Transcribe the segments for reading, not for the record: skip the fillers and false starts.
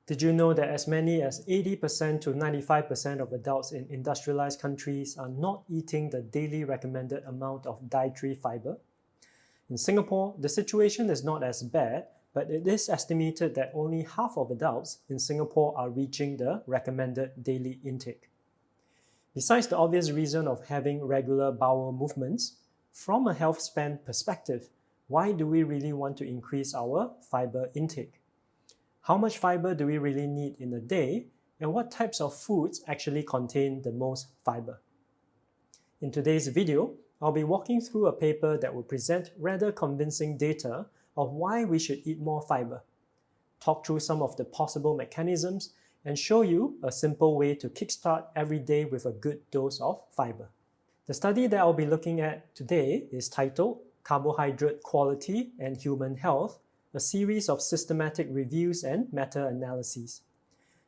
Did you know that as many as 80% to 95% of adults in industrialized countries are not eating the daily recommended amount of dietary fiber? In Singapore, the situation is not as bad, but it is estimated that only half of adults in Singapore are reaching the recommended daily intake. Besides the obvious reason of having regular bowel movements, from a health span perspective, why do we really want to increase our fiber intake? How much fiber do we really need in a day, and what types of foods actually contain the most fiber? In today's video, I'll be walking through a paper that will present rather convincing data of why we should eat more fiber, talk through some of the possible mechanisms, and show you a simple way to kickstart every day with a good dose of fiber. The study that I'll be looking at today is titled Carbohydrate Quality and Human Health, a series of systematic reviews and meta-analyses.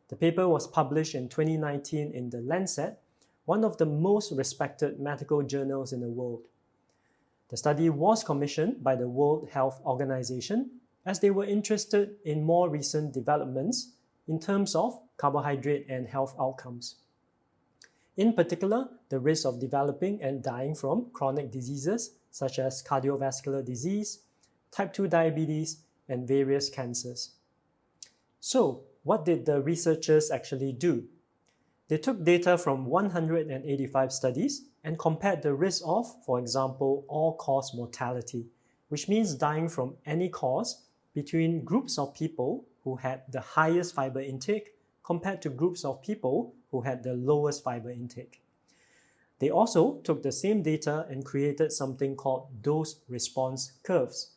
The paper was published in 2019 in The Lancet, one of the most respected medical journals in the world. The study was commissioned by the World Health Organization as they were interested in more recent developments in terms of carbohydrate and health outcomes. In particular, the risk of developing and dying from chronic diseases such as cardiovascular disease, type 2 diabetes, and various cancers. So, what did the researchers actually do? They took data from 185 studies and compared the risk of, for example, all-cause mortality, which means dying from any cause, between groups of people who had the highest fiber intake compared to groups of people who had the lowest fiber intake. They also took the same data and created something called dose-response curves.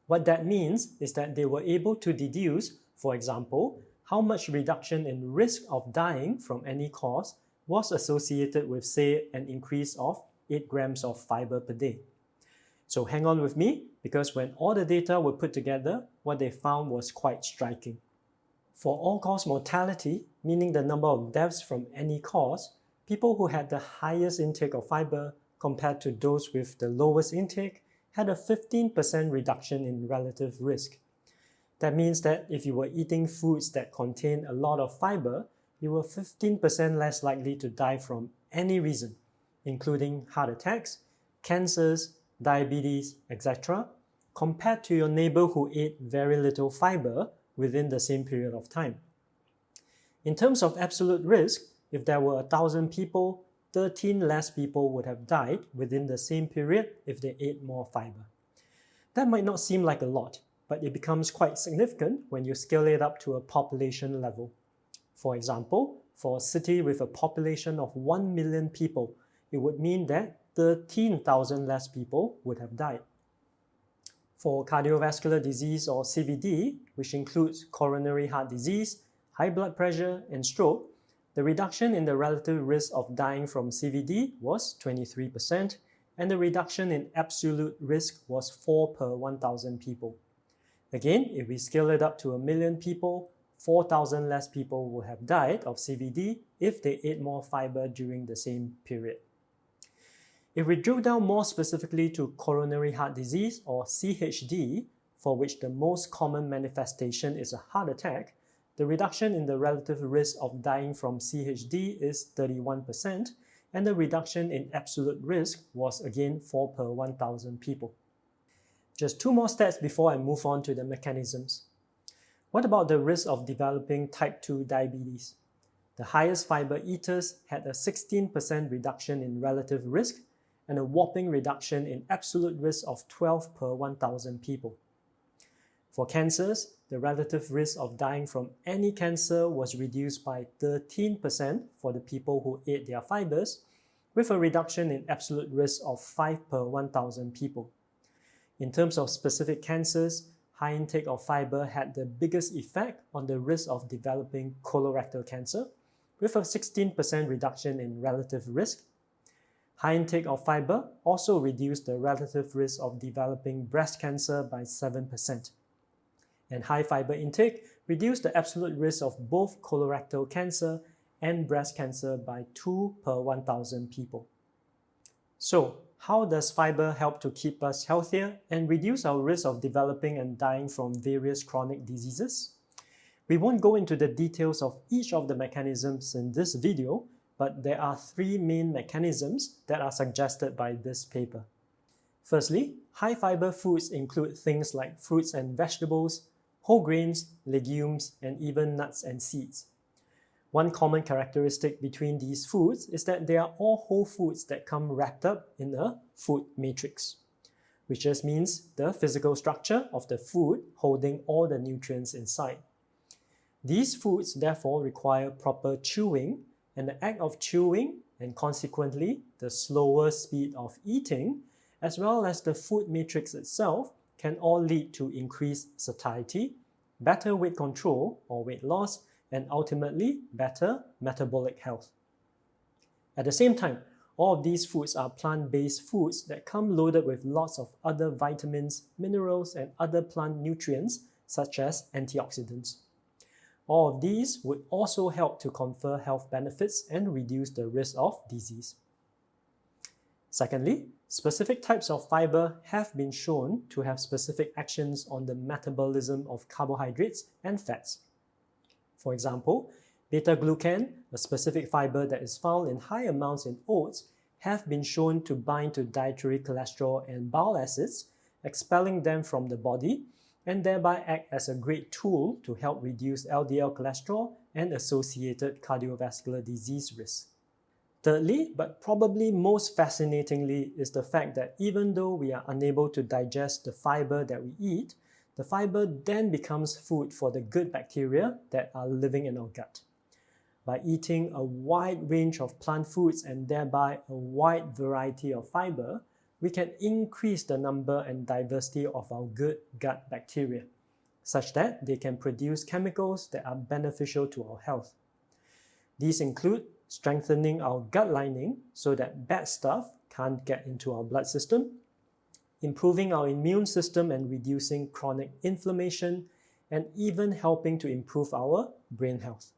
What that means is that they were able to deduce, for example, how much reduction in risk of dying from any cause was associated with, say, an increase of 8 grams of fiber per day. So hang on with me, because when all the data were put together, what they found was quite striking. For all-cause mortality, meaning the number of deaths from any cause, people who had the highest intake of fiber compared to those with the lowest intake had a 15% reduction in relative risk. That means that if you were eating foods that contain a lot of fiber, you were 15% less likely to die from any reason, including heart attacks, cancers, diabetes, etc., compared to your neighbor who ate very little fiber within the same period of time. In terms of absolute risk, if there were 1,000 people, 13 less people would have died within the same period if they ate more fiber. That might not seem like a lot, but it becomes quite significant when you scale it up to a population level. For example, for a city with a population of 1 million people, it would mean that 13,000 less people would have died. For cardiovascular disease or CVD, which includes coronary heart disease, high blood pressure, and stroke, the reduction in the relative risk of dying from CVD was 23%, and the reduction in absolute risk was 4 per 1,000 people. Again, if we scale it up to 1 million people, 4,000 less people would have died of CVD if they ate more fiber during the same period. If we drill down more specifically to coronary heart disease or CHD, for which the most common manifestation is a heart attack, the reduction in the relative risk of dying from CHD is 31%, and the reduction in absolute risk was again 4 per 1,000 people. Just 2 more stats before I move on to the mechanisms. What about the risk of developing type 2 diabetes? The highest fiber eaters had a 16% reduction in relative risk and a whopping reduction in absolute risk of 12 per 1,000 people. For cancers, the relative risk of dying from any cancer was reduced by 13% for the people who ate their fibers, with a reduction in absolute risk of 5 per 1,000 people. In terms of specific cancers, high intake of fiber had the biggest effect on the risk of developing colorectal cancer, with a 16% reduction in relative risk. High intake of fiber also reduced the relative risk of developing breast cancer by 7%. And high fiber intake reduced the absolute risk of both colorectal cancer and breast cancer by 2 per 1,000 people. So, how does fiber help to keep us healthier and reduce our risk of developing and dying from various chronic diseases? We won't go into the details of each of the mechanisms in this video, but there are 3 main mechanisms that are suggested by this paper. Firstly, high fiber foods include things like fruits and vegetables, whole grains, legumes, and even nuts and seeds. One common characteristic between these foods is that they are all whole foods that come wrapped up in a food matrix, which just means the physical structure of the food holding all the nutrients inside. These foods therefore require proper chewing, and the act of chewing, and consequently the slower speed of eating, as well as the food matrix itself, can all lead to increased satiety, better weight control or weight loss, and ultimately better metabolic health. At the same time, all of these foods are plant-based foods that come loaded with lots of other vitamins, minerals, and other plant nutrients such as antioxidants. All of these would also help to confer health benefits and reduce the risk of disease. Secondly, specific types of fiber have been shown to have specific actions on the metabolism of carbohydrates and fats. For example, beta-glucan, a specific fiber that is found in high amounts in oats, have been shown to bind to dietary cholesterol and bile acids, expelling them from the body, and thereby act as a great tool to help reduce LDL cholesterol and associated cardiovascular disease risk. Thirdly, but probably most fascinatingly, is the fact that even though we are unable to digest the fiber that we eat, the fiber then becomes food for the good bacteria that are living in our gut. By eating a wide range of plant foods and thereby a wide variety of fiber, we can increase the number and diversity of our good gut bacteria, such that they can produce chemicals that are beneficial to our health. These include strengthening our gut lining so that bad stuff can't get into our blood system, improving our immune system and reducing chronic inflammation, and even helping to improve our brain health.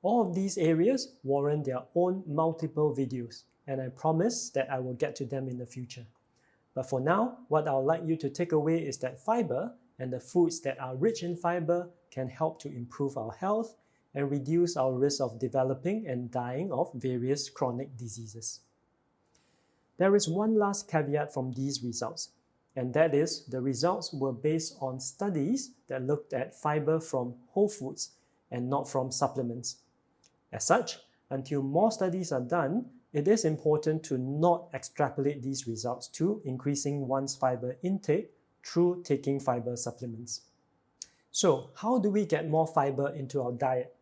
All of these areas warrant their own multiple videos, and I promise that I will get to them in the future. But for now, what I would like you to take away is that fiber and the foods that are rich in fiber can help to improve our health and reduce our risk of developing and dying of various chronic diseases. There is one last caveat from these results, and that is the results were based on studies that looked at fiber from whole foods and not from supplements. As such, until more studies are done, it is important to not extrapolate these results to increasing one's fiber intake through taking fiber supplements. So, how do we get more fiber into our diet?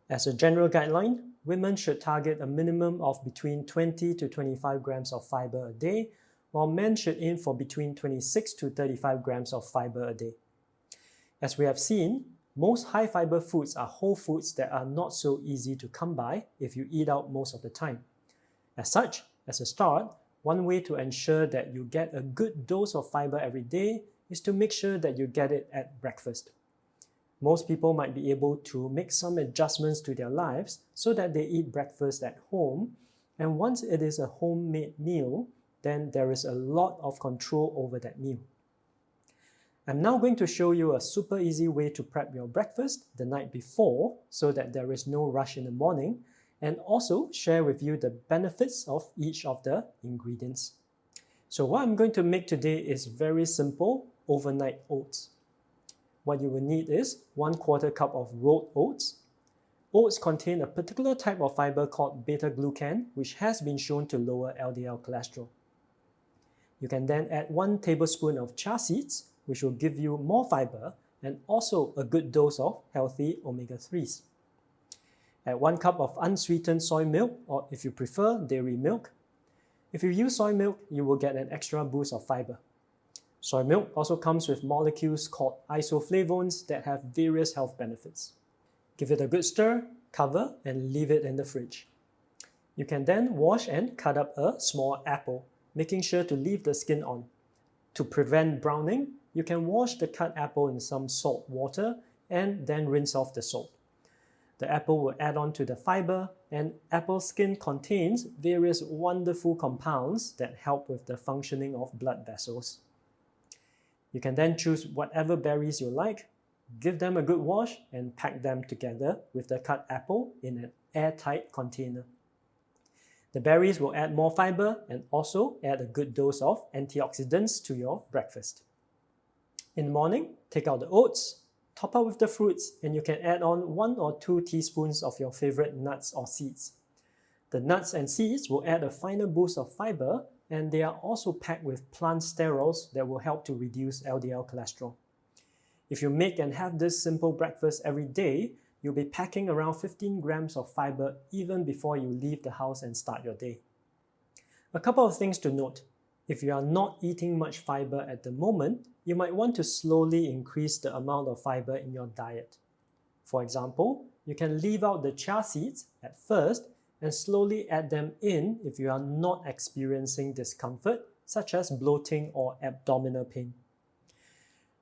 As a general guideline, women should target a minimum of between 20 to 25 grams of fiber a day, while men should aim for between 26 to 35 grams of fiber a day. As we have seen, most high fiber foods are whole foods that are not so easy to come by if you eat out most of the time. As such, as a start, one way to ensure that you get a good dose of fiber every day is to make sure that you get it at breakfast. Most people might be able to make some adjustments to their lives so that they eat breakfast at home, and once it is a homemade meal, then there is a lot of control over that meal. I'm now going to show you a super easy way to prep your breakfast the night before so that there is no rush in the morning, and also share with you the benefits of each of the ingredients. So what I'm going to make today is very simple overnight oats. What you will need is 1/4 cup of rolled oats. Oats contain a particular type of fiber called beta-glucan, which has been shown to lower LDL cholesterol. You can then add 1 tablespoon of chia seeds, which will give you more fiber and also a good dose of healthy omega-3s. Add 1 cup of unsweetened soy milk, or if you prefer, dairy milk. If you use soy milk, you will get an extra boost of fiber. Soy milk also comes with molecules called isoflavones that have various health benefits. Give it a good stir, cover, and leave it in the fridge. You can then wash and cut up a small apple, making sure to leave the skin on. To prevent browning, you can wash the cut apple in some salt water and then rinse off the salt. The apple will add on to the fiber, and apple skin contains various wonderful compounds that help with the functioning of blood vessels. You can then choose whatever berries you like. Give them a good wash and pack them together with the cut apple in an airtight container. The berries will add more fiber and also add a good dose of antioxidants to your breakfast. In the morning, take out the oats, top up with the fruits, and you can add on 1 or 2 teaspoons of your favorite nuts or seeds. The nuts and seeds will add a final boost of fiber, and they are also packed with plant sterols that will help to reduce LDL cholesterol. If you make and have this simple breakfast every day, you'll be packing around 15 grams of fiber even before you leave the house and start your day. A couple of things to note. If you are not eating much fiber at the moment, you might want to slowly increase the amount of fiber in your diet. For example, you can leave out the chia seeds at first and slowly add them in if you are not experiencing discomfort, such as bloating or abdominal pain.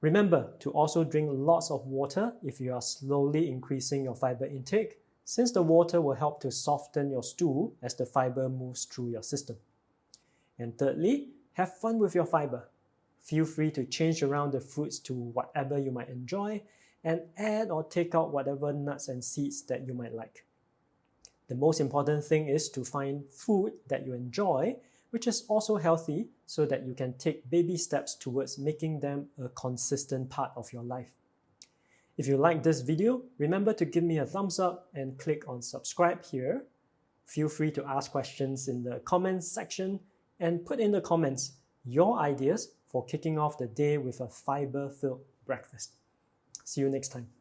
Remember to also drink lots of water if you are slowly increasing your fiber intake, since the water will help to soften your stool as the fiber moves through your system. And thirdly, have fun with your fiber. Feel free to change around the fruits to whatever you might enjoy and add or take out whatever nuts and seeds that you might like. The most important thing is to find food that you enjoy, which is also healthy, so that you can take baby steps towards making them a consistent part of your life. If you like this video, remember to give me a thumbs up and click on subscribe here. Feel free to ask questions in the comments section and put in the comments your ideas for kicking off the day with a fiber-filled breakfast. See you next time.